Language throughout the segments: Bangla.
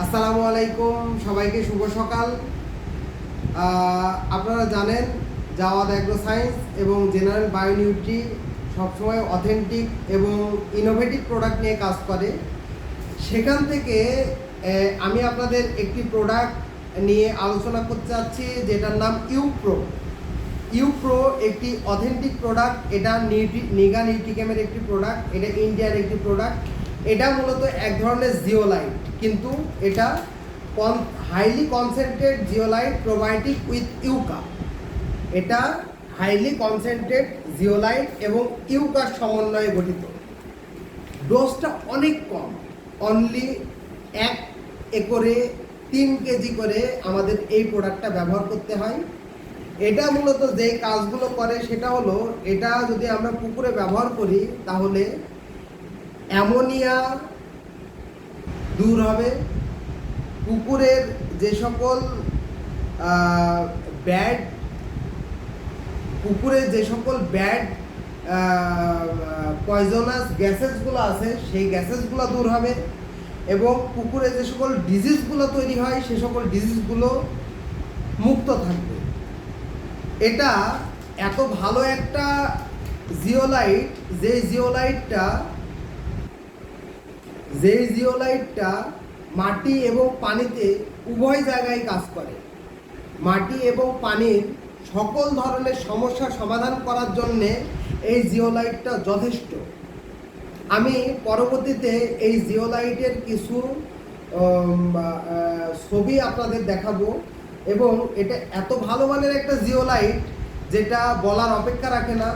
আসসালামু আলাইকুম, সবাইকে শুভ সকাল। আপনারা জানেন জাওয়াদ অ্যাগ্রো সায়েন্স এবং জেনারেল বায়োনিউট্রি সবসময় অথেন্টিক এবং ইনোভেটিভ প্রোডাক্ট নিয়ে কাজ করে। সেখান থেকে আমি আপনাদের একটি প্রোডাক্ট নিয়ে আলোচনা করতে চাচ্ছি, যেটার নাম ইউপ্রো। ইউপ্রো একটি অথেন্টিক প্রোডাক্ট। এটা নিগা নিউট্রিকেমের একটি প্রোডাক্ট। এটা ইন্ডিয়ার একটি প্রোডাক্ট। এটা মূলত এক ধরনের জিওলাইট, কিন্তু এটা highly concentrate zeolite probiotic with yucca. এটা হাইলি কনসেন্ট্রেট জিওলাইট এবং ইউকার সমন্বয়ে গঠিত। ডোজটা অনেক কম, অনলি 1 একরে 3 কেজি করে আমাদের এই প্রোডাক্টটা ব্যবহার করতে হয়। এটা মূলত যে কাজগুলো করে সেটা হলো, এটা যদি আমরা পুকুরে ব্যবহার করি তাহলে অ্যামোনিয়া দূর হবে। পুকুরের যে সকল ব্যাড পয়জনাস গ্যাসেসগুলো আছে সেই গ্যাসেসগুলো দূর হবে, এবং পুকুরে যে সকল ডিজিজগুলো তৈরি হয় সে সকল ডিজিজগুলো মুক্ত থাকবে। এটা এত ভালো একটা জিওলাইট, যে জিওলাইটটা মাটি এবং পানিতে উভয় জায়গায় কাজ করে। মাটি এবং পানির সকল ধরনের সমস্যা সমাধান করার জন্যে এই জিওলাইটটা যথেষ্ট। আমি পরবর্তীতে এই জিওলাইটের কিছু ছবি আপনাদের দেখাবো, এবং এটা এত ভালো মানের একটা জিওলাইট যেটা বলার অপেক্ষা রাখে না।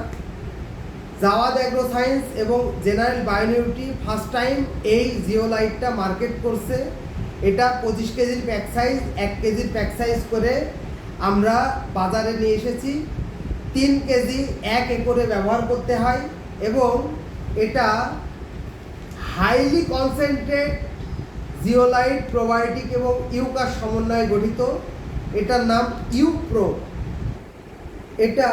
জাওয়াদ অ্যাগ্রো সায়েন্স এবং জেনারেল বায়োনিউট্রি ফার্স্ট টাইম এই জিওলাইটটা মার্কেট করছে। এটা 25 কেজির প্যাক সাইজ, 1 কেজির প্যাক সাইজ করে আমরা বাজারে নিয়ে এসেছি। 3 কেজি 1 একরে ব্যবহার করতে হয়, এবং এটা হাইলি কনসেন্ট্রেট জিওলাইট প্রোবায়োটিক এবং ইউকার সমন্বয়ে গঠিত। এটার নাম ইউপ্রো। এটা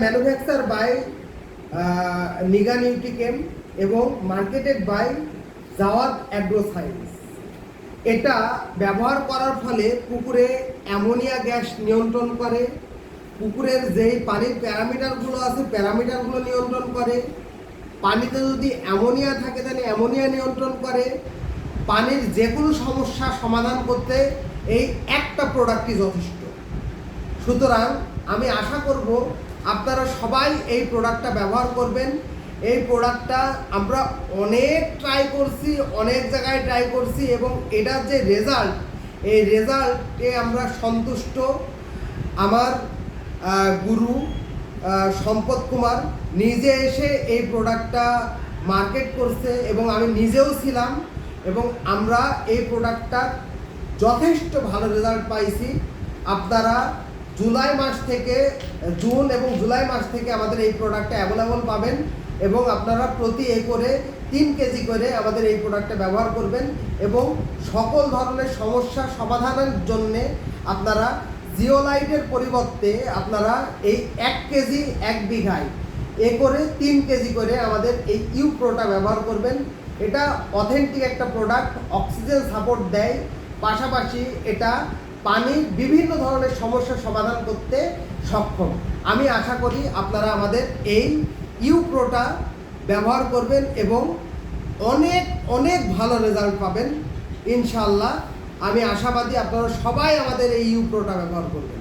ম্যানুফ্যাকচার বাই নিগা নিউট্রিকেম এবং marketed by Jawad agro science. এটা ব্যবহার করার ফলে পুকুরে অ্যামোনিয়া গ্যাস নিয়ন্ত্রণ করে, পুকুরের যেই পানির প্যারামিটারগুলো আছে প্যারামিটারগুলো নিয়ন্ত্রণ করে, পানিতে যদি অ্যামোনিয়া থাকে তাহলে অ্যামোনিয়া নিয়ন্ত্রণ করে। পানির যে কোনো সমস্যা সমাধান করতে এই একটা প্রোডাক্টই যথেষ্ট। সুতরাং আমি আশা করব আপনারা সবাই এই প্রোডাক্টটা ব্যবহার করবেন। এই প্রোডাক্টটা আমরা অনেক জায়গায় ট্রাই করছি, এবং এটার যে রেজাল্ট, এই রেজাল্টে আমরা সন্তুষ্ট। আমার গুরু সম্পদ কুমার নিজে এসে এই প্রোডাক্টটা মার্কেট করছে, এবং আমি নিজেও ছিলাম, এবং আমরা এই প্রোডাক্টটা যথেষ্ট ভালো রেজাল্ট পাইছি। আপনারা জুন এবং জুলাই মাস থেকে আমাদের এই প্রোডাক্টটা অ্যাভেলেবল পাবেন, এবং আপনারা প্রতি একরে 3 কেজি করে আমাদের এই প্রোডাক্টটা ব্যবহার করবেন, এবং সকল ধরনের সমস্যা সমাধানের জন্যে আপনারা জিওলাইটের পরিবর্তে আপনারা এই 1 কেজি 1 বিঘায় একরে 3 কেজি করে আমাদের এই ইউপ্রোটা ব্যবহার করবেন। এটা অথেন্টিক একটা প্রোডাক্ট, অক্সিজেন সাপোর্ট দেয়, পাশাপাশি এটা পানির বিভিন্ন ধরনের সমস্যার সমাধান করতে সক্ষম। আমি আশা করি আপনারা আমাদের এই ইউপ্রোটা ব্যবহার করবেন এবং অনেক অনেক ভালো রেজাল্ট পাবেন ইনশাআল্লাহ। আমি আশাবাদী আপনারা সবাই আমাদের এই ইউপ্রোটা ব্যবহার করবেন।